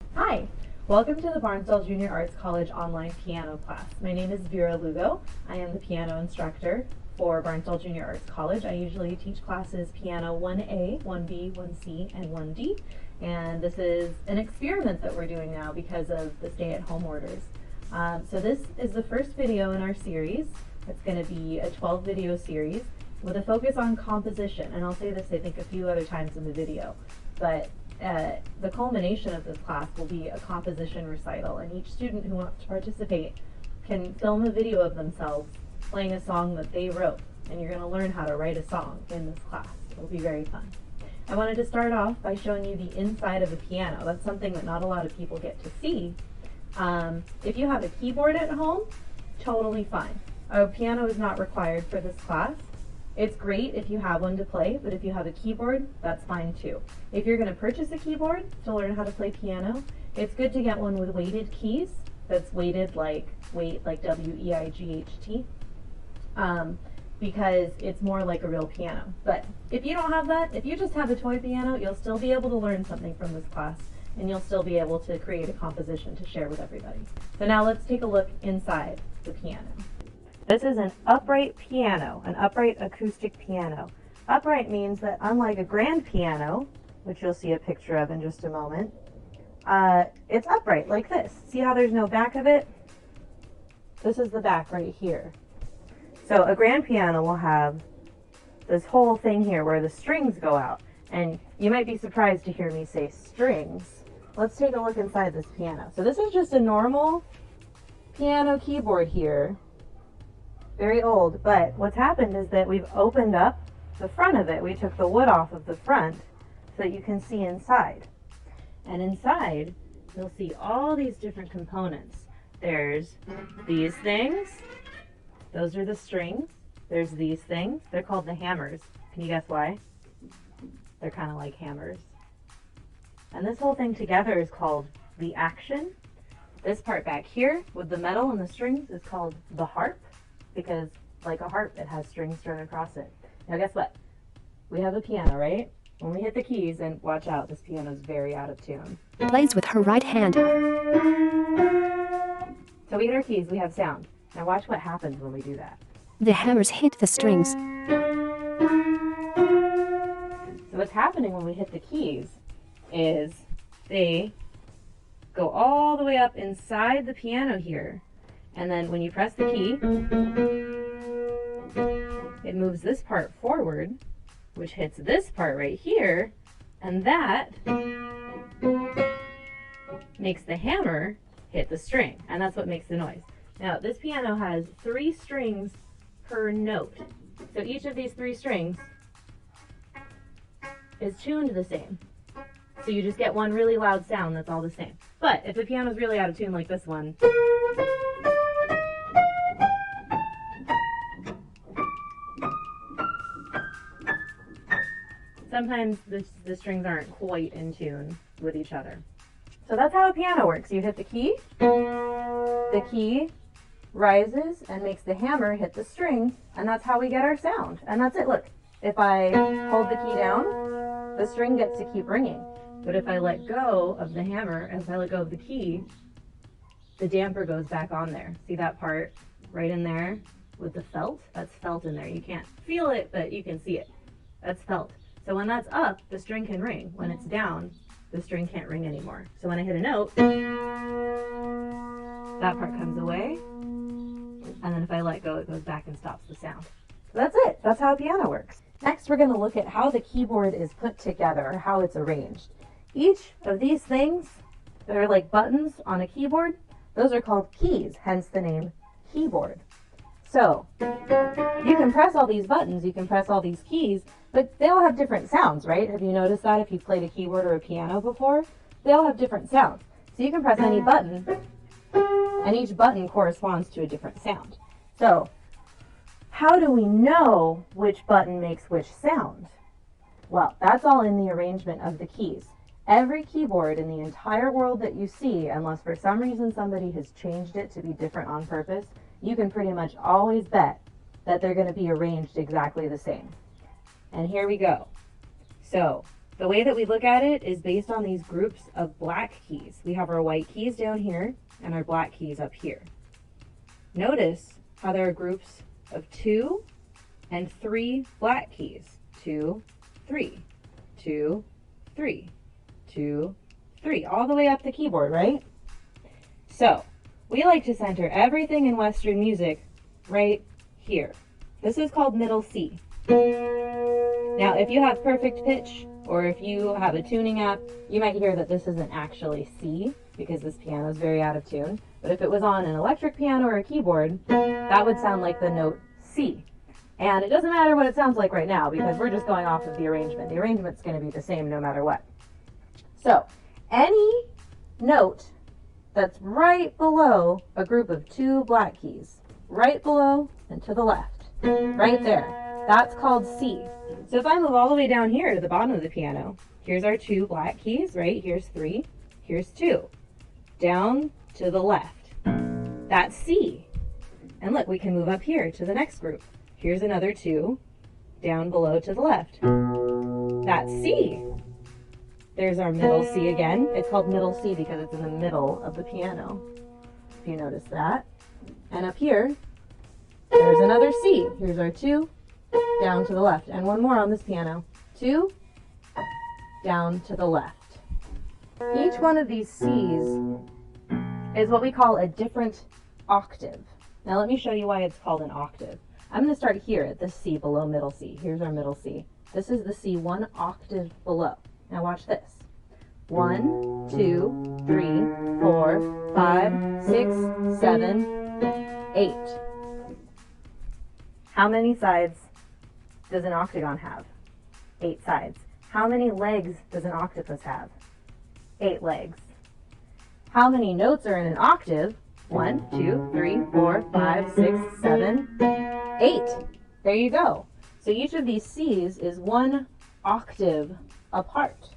Hi, welcome to the Barnsdall Junior Arts College online piano class. My name is Vera Lugo. I am the piano instructor for Barnsdall Junior Arts College. I usually teach classes piano 1A, 1B, 1C, and 1D. And this is an experiment that we're doing now because of the stay-at-home orders. So this is the first video in our series. It's going to be a 12-video series with a focus on composition. And I'll say this, I think, a few other times in the video. But the culmination of this class will be a composition recital, and each student who wants to participate can film a video of themselves playing a song that they wrote, and you're going to learn how to write a song in this class. It'll be very fun. I wanted to start off by showing you the inside of a piano. That's something that not a lot of people get to see. If you have a keyboard at home, totally fine. A piano is not required for this class. It's great if you have one to play, but if you have a keyboard, that's fine too. If you're going to purchase a keyboard to learn how to play piano, it's good to get one with weighted keys. That's weighted like W-E-I-G-H-T, because it's more like a real piano. But if you don't have that, if you just have a toy piano, you'll still be able to learn something from this class, and you'll still be able to create a composition to share with everybody. So now let's take a look inside the piano. This is an upright piano, an upright acoustic piano. Upright means that unlike a grand piano, which you'll see a picture of in just a moment, it's upright like this. See how there's no back of it? This is the back right here. So a grand piano will have this whole thing here where the strings go out. And you might be surprised to hear me say strings. Let's take a look inside this piano. So this is just a normal piano keyboard here. Very old, but what's happened is that we've opened up the front of it. We took the wood off of the front so that you can see inside. And inside, you'll see all these different components. There's these things. Those are the strings. There's these things. They're called the hammers. Can you guess why? They're kind of like hammers. And this whole thing together is called the action. This part back here with the metal and the strings is called the harp, because like a harp, it has strings strung across it. Now guess what? We have a piano, right? When we hit the keys, and watch out, this piano is very out of tune. Plays with her right hand. So we hit our keys, we have sound. Now watch what happens when we do that. The hammers hit the strings. So what's happening when we hit the keys is they go all the way up inside the piano here. And then when you press the key, it moves this part forward, which hits this part right here, and that makes the hammer hit the string, and that's what makes the noise. Now, this piano has 3 strings per note. So each of these 3 strings is tuned the same. So you just get one really loud sound that's all the same. But if the piano's really out of tune like this one, sometimes the strings aren't quite in tune with each other. So that's how a piano works. You hit the key rises and makes the hammer hit the string, and that's how we get our sound. And that's it. Look, if I hold the key down, the string gets to keep ringing. But if I let go of the hammer, if I let go of the key, the damper goes back on there. See that part right in there with the felt? That's felt in there. You can't feel it, but you can see it. That's felt. So when that's up, the string can ring. When it's down, the string can't ring anymore. So when I hit a note, that part comes away, and then if I let go, it goes back and stops the sound. So that's it. That's how a piano works. Next, we're going to look at how the keyboard is put together, or how it's arranged. Each of these things that are like buttons on a keyboard, those are called keys, hence the name keyboard. So you can press all these buttons, you can press all these keys, but they all have different sounds, right? Have you noticed that if you've played a keyboard or a piano before? They all have different sounds. So you can press any button, and each button corresponds to a different sound. So how do we know which button makes which sound? Well, that's all in the arrangement of the keys. Every keyboard in the entire world that you see, unless for some reason somebody has changed it to be different on purpose, you can pretty much always bet that they're going to be arranged exactly the same. And here we go. So The way that we look at it is based on these groups of black keys. We have our white keys down here and our black keys up here. Notice how there are groups of 2 and 3 black keys. 2, 3, 2, 3, 2, 3, all the way up the keyboard, right? So we like to center everything in Western music right here. This is called middle C. Now, if you have perfect pitch, or if you have a tuning app, you might hear that this isn't actually C, because this piano is very out of tune. But if it was on an electric piano or a keyboard, that would sound like the note C. And it doesn't matter what it sounds like right now, because we're just going off of the arrangement. The arrangement's going to be the same no matter what. So, any note that's right below a group of 2 black keys, right below and to the left, right there, that's called C. So if I move all the way down here to the bottom of the piano, here's our 2 black keys, right? Here's 3, here's 2. Down to the left, that's C. And look, we can move up here to the next group. Here's another 2, down below to the left. That's C. There's our middle C again. It's called middle C because it's in the middle of the piano, if you notice that. And up here, there's another C. Here's our 2, down to the left. And one more on this piano. 2, down to the left. Each one of these C's is what we call a different octave. Now let me show you why it's called an octave. I'm going to start here at this C below middle C. Here's our middle C. This is the C 1 octave below. Now watch this. 1, 2, 3, 4, 5, 6, 7, 8. How many sides does an octagon have? 8 sides. How many legs does an octopus have? 8 legs. How many notes are in an octave? 1, 2, 3, 4, 5, 6, 7, 8. There you go. So each of these C's is 1 octave apart.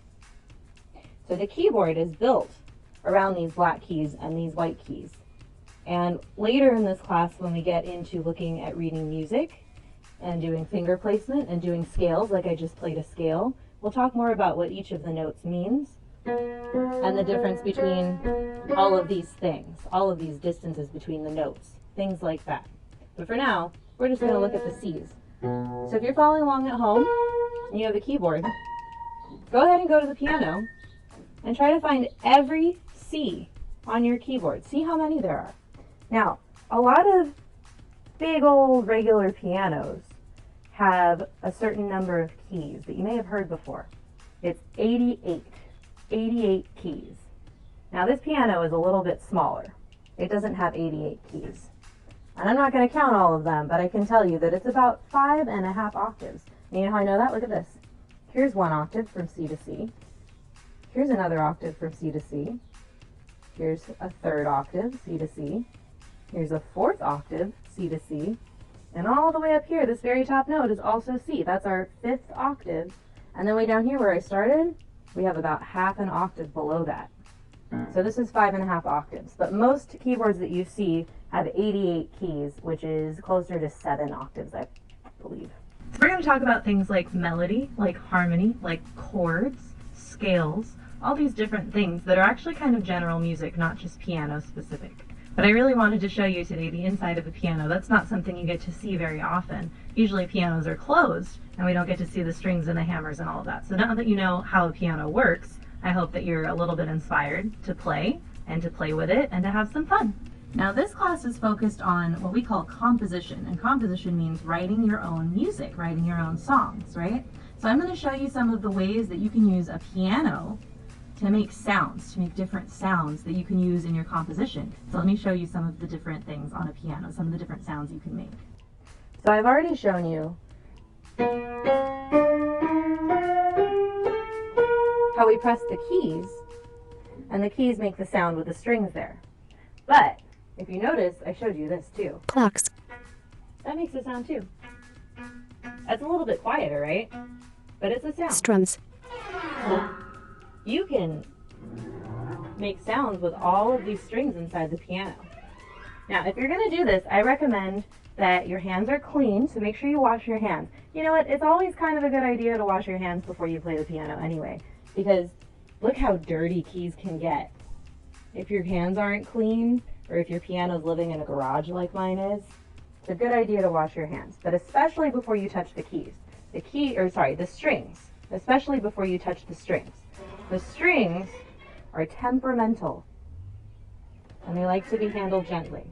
So the keyboard is built around these black keys and these white keys. And later in this class, when we get into looking at reading music and doing finger placement and doing scales, like I just played a scale, we'll talk more about what each of the notes means and the difference between all of these things, all of these distances between the notes, things like that. But for now, we're just going to look at the C's. So if you're following along at home and you have a keyboard, go ahead and go to the piano and try to find every C on your keyboard. See how many there are. Now, a lot of big old regular pianos have a certain number of keys that you may have heard before. It's 88. 88 keys. Now this piano is a little bit smaller. It doesn't have 88 keys. And I'm not going to count all of them, but I can tell you that it's about 5.5 octaves. And you know how I know that? Look at this. Here's 1 octave from C to C. Here's another octave from C to C. Here's a 3rd octave, C to C. Here's a 4th octave, C to C. And all the way up here, this very top note is also C. That's our 5th octave. And then way down here where I started, we have about half an octave below that. So this is 5.5 octaves. But most keyboards that you see have 88 keys, which is closer to 7 octaves, I believe. So we're going to talk about things like melody, like harmony, like chords, scales, all these different things that are actually kind of general music, not just piano specific. But I really wanted to show you today the inside of a piano. That's not something you get to see very often. Usually pianos are closed and we don't get to see the strings and the hammers and all of that. So now that you know how a piano works, I hope that you're a little bit inspired to play and to play with it and to have some fun. Now this class is focused on what we call composition, and composition means writing your own music, writing your own songs, right? So I'm going to show you some of the ways that you can use a piano to make sounds, to make different sounds that you can use in your composition. So let me show you some of the different things on a piano, some of the different sounds you can make. So I've already shown you how we press the keys, and the keys make the sound with the strings there. But if you notice, I showed you this too. Clocks. That makes a sound too. That's a little bit quieter, right? But it's a sound. Strums. You can make sounds with all of these strings inside the piano. Now, if you're going to do this, I recommend that your hands are clean, so make sure you wash your hands. You know what? It's always kind of a good idea to wash your hands before you play the piano anyway, because look how dirty keys can get. If your hands aren't clean, or if your piano's living in a garage like mine is, it's a good idea to wash your hands, but especially before you touch the keys. The strings, especially before you touch the strings. The strings are temperamental, and they like to be handled gently.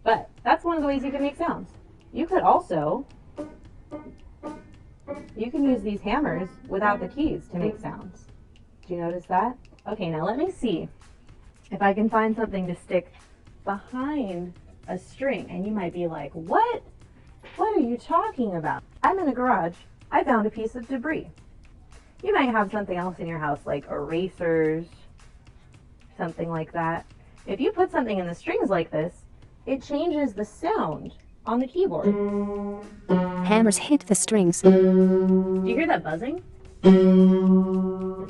But that's one of the ways you can make sounds. You could also, you can use these hammers without the keys to make sounds. Do you notice that? Okay, now let me see if I can find something to stick behind a string. And you might be like, what? What are you talking about? I'm in a garage. I found a piece of debris. You might have something else in your house like erasers, something like that. If you put something in the strings like this, it changes the sound on the keyboard. Hammers hit the strings. Do you hear that buzzing?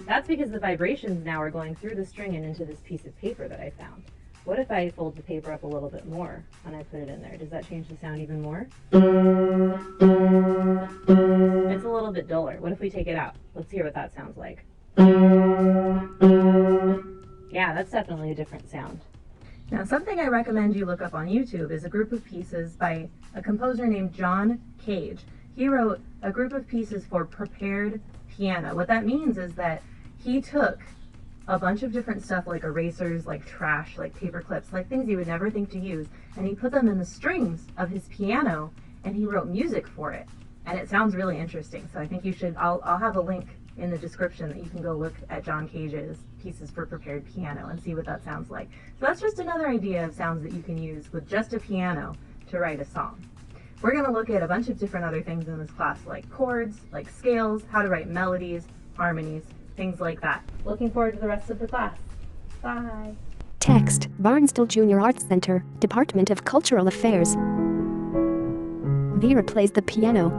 That's because the vibrations now are going through the string and into this piece of paper that I found. What if I fold the paper up a little bit more when I put it in there? Does that change the sound even more? It's a little bit duller. What if we take it out? Let's hear what that sounds like. Yeah, that's definitely a different sound. Now, something I recommend you look up on YouTube is a group of pieces by a composer named John Cage. He wrote a group of pieces for prepared piano. What that means is that he took a bunch of different stuff like erasers, like trash, like paper clips, like things you would never think to use, and he put them in the strings of his piano, and he wrote music for it. And it sounds really interesting, so I think you should, I'll have a link in the description that you can go look at John Cage's pieces for prepared piano and see what that sounds like. So that's just another idea of sounds that you can use with just a piano to write a song. We're going to look at a bunch of different other things in this class, like chords, like scales, how to write melodies, harmonies, things like that. Looking forward to the rest of the class. Bye. Text, Barnsdall Junior Arts Center, Department of Cultural Affairs. Vera plays the piano.